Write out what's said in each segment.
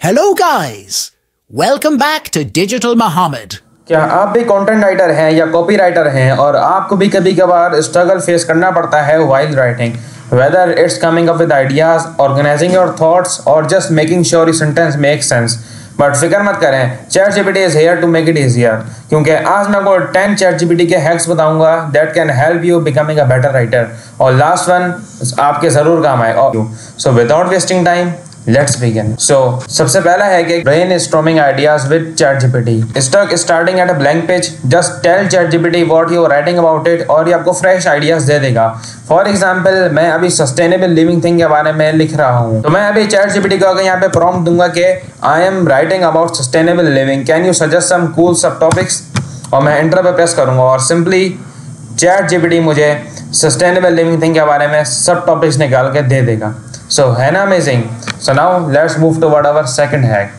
Hello guys, welcome back to Digital Muhammad. क्या आप भी कंटेंट राइटर हैं या कॉपी राइटर हैं और आपको भी कभी कभार स्ट्रगल फेस करना पड़ता है while writing, whether it's coming up with ideas, organizing your thoughts or just making sure your sentence makes sense. But फिक्र मत करें, ChatGPT is here to make it easier, क्योंकि आज मैं आपको 10 ChatGPT के हैक्स बताऊंगा that can help you becoming a better writer और लास्ट वन आपके जरूर काम आएगा. So without wasting time, let's begin. So सबसे पहला है कि brainstorming ideas with ChatGPT. Stuck starting at a blank page, just tell ChatGPT what you are writing about it और ये आपको fresh ideas दे देगा. For example, मैं अभी sustainable living thing के बारे में लिख रहा हूँ, तो मैं अभी ChatGPT को अगर यहाँ पे prompt दूंगा कि I am writing about sustainable living, can you suggest some cool subtopics? और मैं enter पे प्रेस करूँगा और simply ChatGPT मुझे sustainable living thing के बारे में सब टॉपिक्स निकाल के दे देगा. So है ना amazing? So now let's move toward our second hack,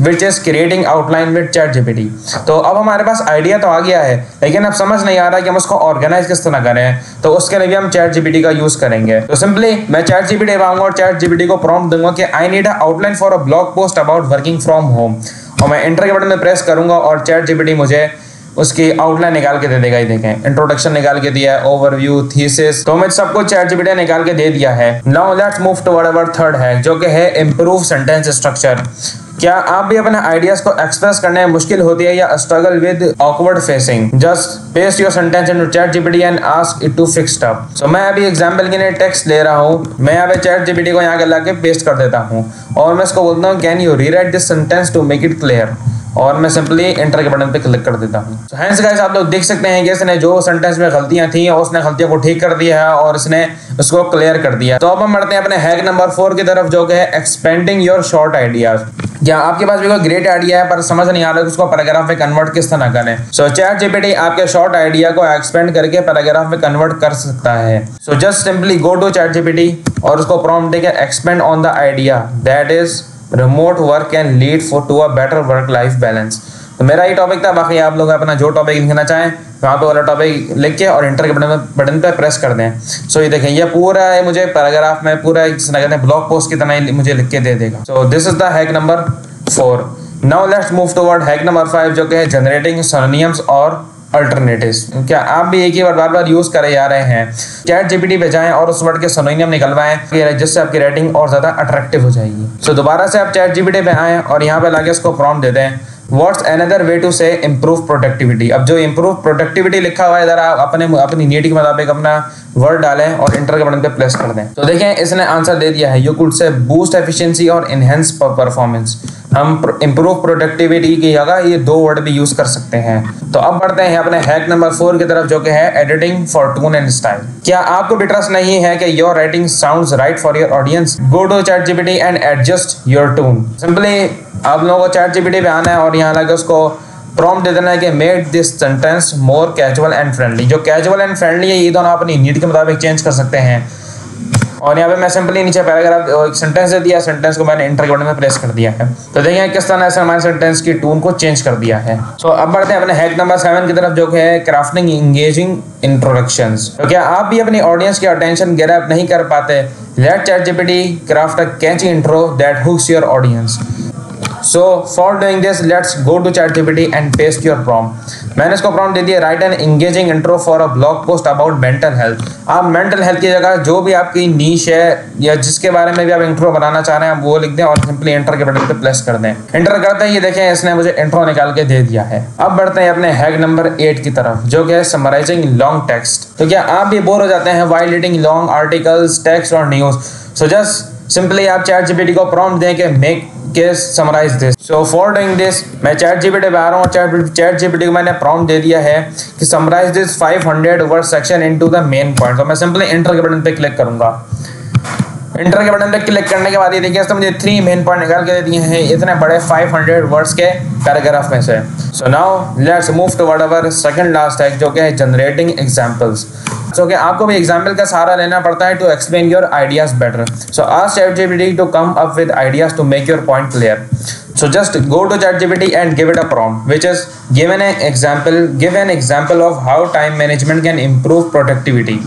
which is creating outline with ChatGPT. तो अब हमारे पास आइडिया तो आ गया है, लेकिन अब समझ नहीं आ रहा कि हम उसको ऑर्गेनाइज किस तरह करें, तो उसके लिए भी हम ChatGPT का यूज करेंगे. तो सिंपली मैं ChatGPT पाऊंगा और ChatGPT को प्रॉम्प्ट दूंगा कि I need a outline for a blog post about working from home, और मैं एंटर के बटन में प्रेस करूंगा और ChatGPT मुझे उसकी आउटलाइन निकाल के दे देगा. ये देखें, इंट्रोडक्शन निकाल के दिया है, ओवरव्यू, थीसिस, तो मैं सब कुछ ChatGPT ने निकाल के दे दिया है. Now let's move toward our third hack, जो कि है इंप्रूव सेंटेंस स्ट्रक्चर. क्या आप भी अपने आइडियाज को एक्सप्रेस करने में मुश्किल होती है या struggle with awkward phrasing? Just paste your sentence into ChatGPT and ask it to fix it up. So मैं अभी एग्जांपल के लिए टेक्स्ट ले रहा हूँ, मैं यहाँ पे ChatGPT को यहाँ के लाके पेस्ट कर देता हूँ और मैं इसको बोलता हूँ can you rewrite this sentence to make it clear, और मैं सिंपली एंटर के बटन पे क्लिक कर देता हूँ. तो हैंस गाइस, आप लोग देख सकते हैं कि इसने जो सेंटेंस में गलतियां थी और उसने गलतियों को ठीक कर दिया है और इसने उसको क्लियर कर दिया. तो अब हम बढ़ते हैं अपने हैक नंबर 4 की तरफ, जो कि है एक्सपेंडिंग योर शॉर्ट आइडियाज. क्या आपके पास भी कोई ग्रेट आइडिया है पर समझ नहीं आ रहा है उसको पैराग्राफ में कन्वर्ट किस तरह करें? सो ChatGPT आपके शॉर्ट आइडिया को एक्सपेंड करके पैराग्राफ में कन्वर्ट कर सकता है. So just simply go to ChatGPT और उसको प्रॉम्प्ट देके expand on the idea that is remote work can lead to a better work life balance. तो मेरा ये टॉपिक था, बाकी आप लोग अपना जो टॉपिक लिखना चाहें वहाँ पे वाला टॉपिक लिख के और एंटर के बटन पे प्रेस कर दें. सो ये देखें, ये पूरा है मुझे पैराग्राफ में पूरा ब्लॉग पोस्ट की तरह मुझे लिख के दे देगा. So this is the hack number 4. Now let's move toward hack number 5, जो कि है जनरेटिंग सिनोनिम्स और अल्टरनेटिव्स. क्या आप भी एक ही वर्ड बार बार यूज करे जा रहे हैं? ChatGPT पे जाएं और उस वर्ड के सिनोनिम निकलवाएं, जिससे आपकी राइटिंग और ज्यादा अट्रैक्टिव हो जाएगी. सो दोबारा से आप ChatGPT पे आएं और यहाँ पे लाके उसको प्रॉम्प्ट दे दें व्हाट्स अनदर वे टू से इम्प्रूव प्रोडक्टिविटी. अब जो इम्प्रूव प्रोडक्टिविटी लिखा हुआ है, जरा अपनी नीड के मुताबिक अपना वर्ड डालें और एंटर के बटन पे प्रेस कर दें. तो देखें, इसने आंसर दे दिया है, you could say boost efficiency और एनहेंस परफॉर्मेंस. हम इम्प्रूव प्रोडक्टिविटी की जगह ये दो वर्ड भी यूज कर सकते हैं. तो अब बढ़ते हैं अपने हैक नंबर 4 की तरफ, जो कि है editing for tone and style. क्या आपको भी ट्रस्ट नहीं है कि your writing sounds right for your audience? Go to ChatGPT and adjust your tone. Simply आप लोगों को ChatGPT पे आना है और यहाँ लगे उसको प्रॉम्प्ट दे देना है कि make this sentence more casual and friendly. जो कैजुअल एंड फ्रेंडली है, ये दोनों अपनी नीड के मुताबिक चेंज कर सकते हैं. और यहाँ पे मैं सिंपली नीचे पैराग्राफ सेंटेंस दे दिया, सेंटेंस को मैंने एंटर के बटन में प्रेस कर दिया है. तो देखिए किस तरह से हमारे सेंटेंस की टोन को चेंज कर दिया है. सो अब बढ़ते हैं अपने हैक नंबर 7 की तरफ, जो कि है क्राफ्टिंग एंगेजिंग इंट्रोडक्शंस. तो क्या आप भी अपनी ऑडियंस की अटेंशन ग्रैब नहीं कर पाते? Let ChatGPT craft a catchy intro that hooks your audience. So for doing this, let's go to ChatGPT and paste your prompt. मैंने इसको प्रॉम्प्ट दे दिया, write an engaging intro for a blog post about mental health. आप mental health की जगह जो भी आपकी नीश है या जिसके बारे में भी आप इंट्रो बनाना चाह रहे हैं वो लिख दें और सिंपली एंटर के बटन पे प्रेस कर दें. एंटर करते ही ये देखें, इसने मुझे इंट्रो निकाल के दे दिया है. अब बढ़ते हैं अपने हैक नंबर 8 की तरफ, जो कि है समराइजिंग लॉन्ग टेक्स्ट. तो क्या आप भी बोर हो जाते हैं while reading long articles, text और न्यूज? सो जस्ट सिंपली आप ChatGPT को प्रॉम्प्ट दें कि मेक के summarise this. So for doing this मैं ChatGPT पे आ रहा हूँ. ChatGPT को मैंने प्रॉम्प्ट दे दिया है कि summarise this 500 word section into the main point. तो मैं सिंपली एंटर के बटन पे क्लिक करूंगा. एंटर के बटन पे क्लिक करने के बाद ये देखिए इसने मुझे 3 मेन पॉइंट निकाल के दे दिए हैं इतने बड़े 500 वर्ड्स के पैराग्राफ में से. So now let's move toward our second last hack, जो कि है जनरेटिंग एग्जांपल्स. सो कि आपको भी एग्जाम्पल का सहारा लेना पड़ता है to explain your ideas better. So ask ChatGPT to come up with ideas to make your point clear. So just go to ChatGPT and give it a prompt, which is give an example of how time management can improve productivity.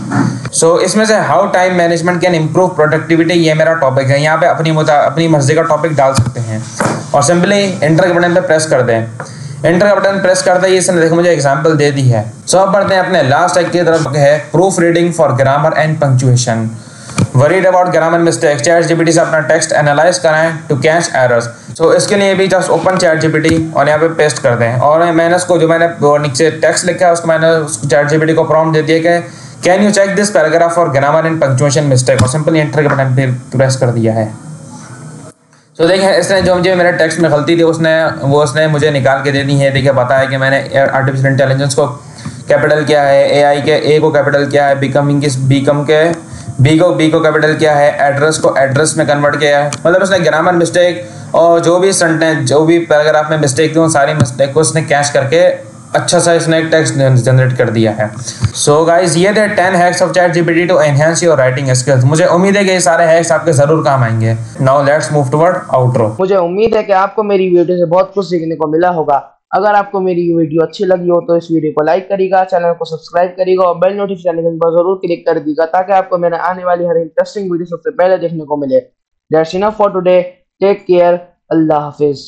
So इसमें से how time management can improve productivity ये मेरा topic है. यहाँ पे अपनी मर्जी का टॉपिक डाल सकते हैं और सिंपली एंटर के बटन पे प्रेस कर दें। एंटर का बटन प्रेस करते ही इसने देखो मुझे एग्जांपल दे दी है। सो अब बढ़ते हैं अपने लास्ट टैग की तरफ, है proof reading for grammar and punctuation. Worried about grammar mistakes, ChatGPT से अपना टेक्स्ट एनालाइज कराएं टू कैच एरर्स। सो इसके लिए भी जस्ट ओपन ChatGPT और यहाँ पे पेस्ट कर दें। और मैंने उसको जो मैंने नीचे टेक्स्ट लिखा है उसको मैंने ChatGPT को प्रॉम्प्ट दे दिया कि can you check this paragraph for grammar and punctuation mistake, और सिंपली एंटर के बटन पे प्रेस कर दिया है। तो देखिए इसने जो मुझे मेरे टेक्स्ट में गलती थी उसने मुझे निकाल के दे दी है। देखिए पता है कि मैंने आर्टिफिशियल इंटेलिजेंस को कैपिटल किया है, AI के A को कैपिटल किया है, बी को कैपिटल किया है, एड्रेस को एड्रेस में कन्वर्ट किया है। मतलब उसने ग्रामर मिस्टेक और जो भी सेंटेंस जो भी पैराग्राफ में मिस्टेक थी उन सारी मिस्टेक को उसने कैच करके अच्छा सा इसने एक टेक्स्ट जनरेट कर दिया है। सो गाइस ये थे 10 hacks of ChatGPT to enhance your writing skills. मुझे उम्मीद है कि ये सारे हैक्स आपके जरूर काम आएंगे। Now let's move toward outro. मुझे उम्मीद है कि आपको मेरी वीडियो से बहुत कुछ सीखने को मिला होगा। अगर आपको मेरी वीडियो अच्छी लगी हो तो इस वीडियो को लाइक करिएगा, चैनल को सब्सक्राइब करिएगा और बेल नोटिफिकेशन पर जरूर क्लिक कर दीजिएगा ताकि आपको मेरे आने वाली हर इंटरेस्टिंग वीडियो सबसे पहले देखने को मिले। That's enough for today. Take care. अल्लाह हाफिज।